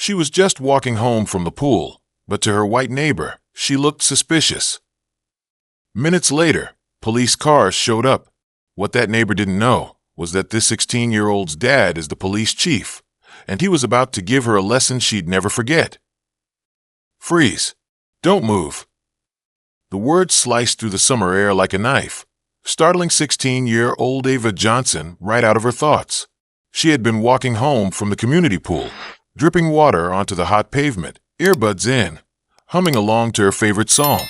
She was just walking home from the pool, but to her white neighbor, she looked suspicious. Minutes later, police cars showed up. What that neighbor didn't know was that this 16-year-old's dad is the police chief, and he was about to give her a lesson she'd never forget. Freeze. Don't move. The words sliced through the summer air like a knife, startling 16-year-old Ava Johnson right out of her thoughts. She had been walking home from the community pool, dripping water onto the hot pavement, earbuds in, humming along to her favorite song.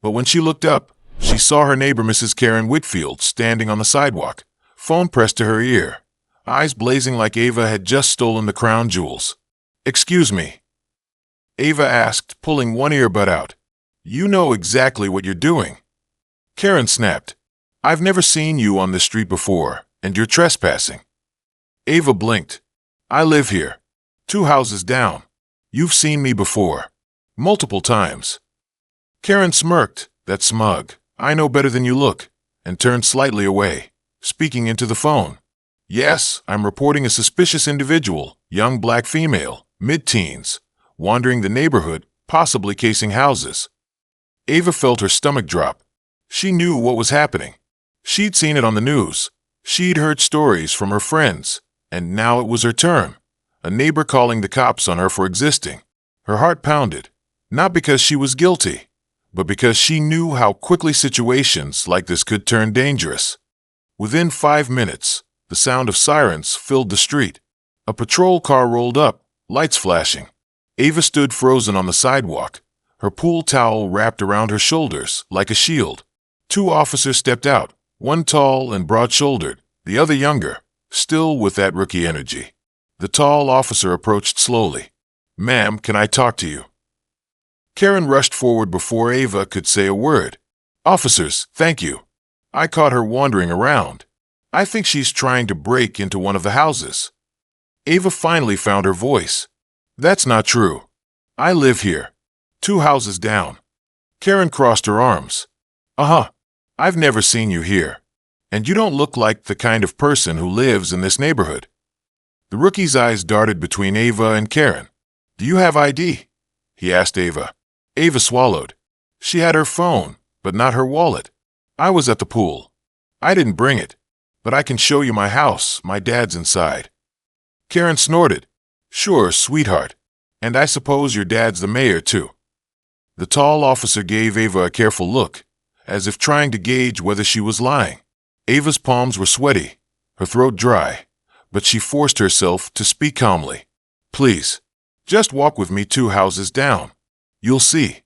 But when she looked up, she saw her neighbor Mrs. Karen Whitfield standing on the sidewalk, phone pressed to her ear, eyes blazing like Ava had just stolen the crown jewels. "Excuse me," Ava asked, pulling one earbud out. "You know exactly what you're doing." Karen snapped. "I've never seen you on this street before, and you're trespassing." Ava blinked. "I live here. 2 houses down. You've seen me before. Multiple times." Karen smirked, that smug, "I know better than you look," and turned slightly away, speaking into the phone. "Yes, I'm reporting a suspicious individual, young black female, mid-teens, wandering the neighborhood, possibly casing houses." Ava felt her stomach drop. She knew what was happening. She'd seen it on the news. She'd heard stories from her friends, and now it was her turn. A neighbor calling the cops on her for existing. Her heart pounded, not because she was guilty, but because she knew how quickly situations like this could turn dangerous. Within 5 minutes, the sound of sirens filled the street. A patrol car rolled up, lights flashing. Ava stood frozen on the sidewalk, her pool towel wrapped around her shoulders like a shield. 2 officers stepped out, one tall and broad-shouldered, the other younger, still with that rookie energy. The tall officer approached slowly. "Ma'am, can I talk to you?" Karen rushed forward before Ava could say a word. "Officers, thank you. I caught her wandering around. I think she's trying to break into one of the houses." Ava finally found her voice. "That's not true. I live here. 2 houses down." Karen crossed her arms. "Uh-huh. I've never seen you here. And you don't look like the kind of person who lives in this neighborhood." The rookie's eyes darted between Ava and Karen. "Do you have ID?" he asked Ava. Ava swallowed. She had her phone, but not her wallet. "I was at the pool. I didn't bring it, but I can show you my house. My dad's inside." Karen snorted. "Sure, sweetheart. And I suppose your dad's the mayor, too." The tall officer gave Ava a careful look, as if trying to gauge whether she was lying. Ava's palms were sweaty, her throat dry, but she forced herself to speak calmly. "Please, just walk with me 2 houses down. You'll see."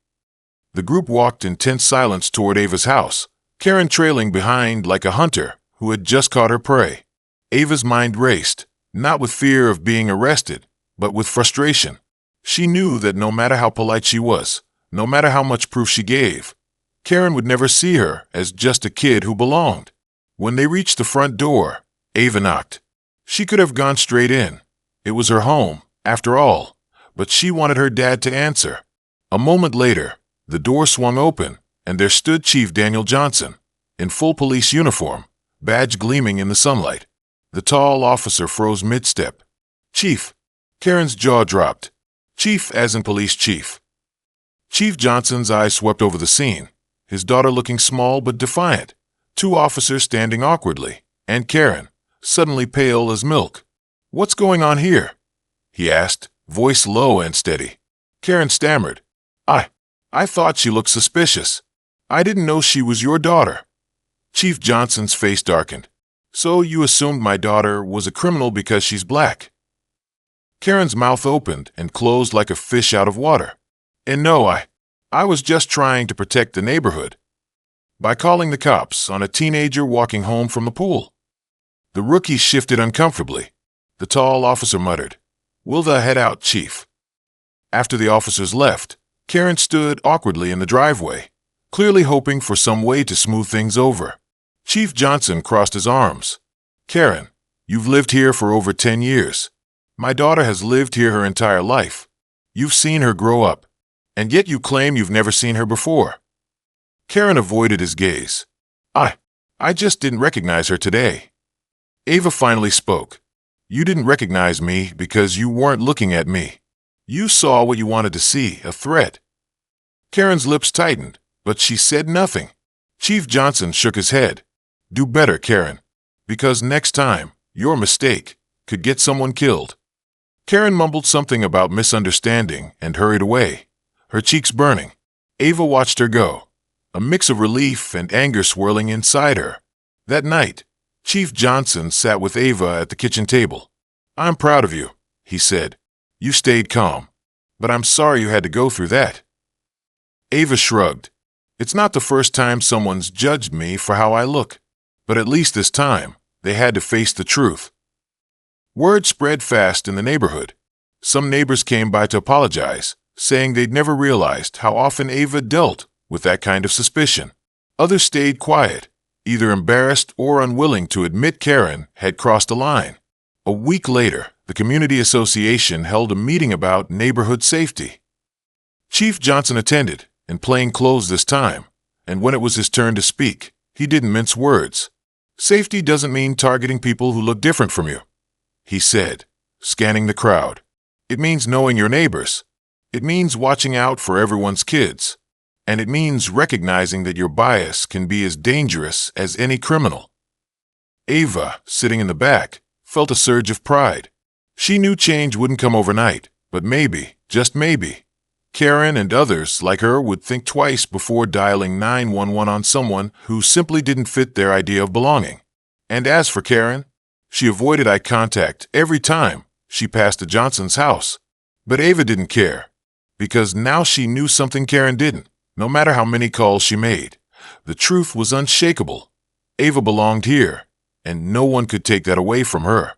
The group walked in tense silence toward Ava's house, Karen trailing behind like a hunter who had just caught her prey. Ava's mind raced, not with fear of being arrested, but with frustration. She knew that no matter how polite she was, no matter how much proof she gave, Karen would never see her as just a kid who belonged. When they reached the front door, Ava knocked. She could have gone straight in. It was her home, after all, but she wanted her dad to answer. A moment later, the door swung open, and there stood Chief Daniel Johnson, in full police uniform, badge gleaming in the sunlight. The tall officer froze mid-step. "Chief." Karen's jaw dropped. "Chief as in police chief." Chief Johnson's eyes swept over the scene, his daughter looking small but defiant, 2 officers standing awkwardly, and Karen, suddenly pale as milk. "What's going on here?" he asked, voice low and steady. Karen stammered. I thought she looked suspicious. I didn't know she was your daughter." Chief Johnson's face darkened. "So you assumed my daughter was a criminal because she's black?" Karen's mouth opened and closed like a fish out of water. "And no, I was just trying to protect the neighborhood by calling the cops on a teenager walking home from the pool." The rookie shifted uncomfortably. The tall officer muttered, "We'll head out, Chief." After the officers left, Karen stood awkwardly in the driveway, clearly hoping for some way to smooth things over. Chief Johnson crossed his arms. "Karen, you've lived here for over 10 years. My daughter has lived here her entire life. You've seen her grow up, and yet you claim you've never seen her before." Karen avoided his gaze. I just didn't recognize her today." Ava finally spoke. "You didn't recognize me because you weren't looking at me. You saw what you wanted to see, a threat. Karen's lips tightened, but she said nothing. Chief Johnson shook his head. Do better, Karen. Because next time, your mistake could get someone killed. Karen mumbled something about misunderstanding and hurried away, her cheeks burning. Ava watched her go, a mix of relief and anger swirling inside her. That night, Chief Johnson sat with Ava at the kitchen table. I'm proud of you, he said. You stayed calm, but I'm sorry you had to go through that. Ava shrugged. It's not the first time someone's judged me for how I look, but at least this time, they had to face the truth. Word spread fast in the neighborhood. Some neighbors came by to apologize, saying they'd never realized how often Ava dealt with that kind of suspicion. Others stayed quiet, either embarrassed or unwilling to admit Karen had crossed a line. A week later, the community association held a meeting about neighborhood safety. Chief Johnson attended, in plain clothes this time, and when it was his turn to speak, he didn't mince words. Safety doesn't mean targeting people who look different from you, he said, scanning the crowd. It means knowing your neighbors. It means watching out for everyone's kids. And it means recognizing that your bias can be as dangerous as any criminal. Ava, sitting in the back, felt a surge of pride. She knew change wouldn't come overnight, but maybe, just maybe, Karen and others like her would think twice before dialing 911 on someone who simply didn't fit their idea of belonging. And as for Karen, she avoided eye contact every time she passed the Johnson's house. But Ava didn't care, because now she knew something Karen didn't. No matter how many calls she made, the truth was unshakable. Ava belonged here, and no one could take that away from her.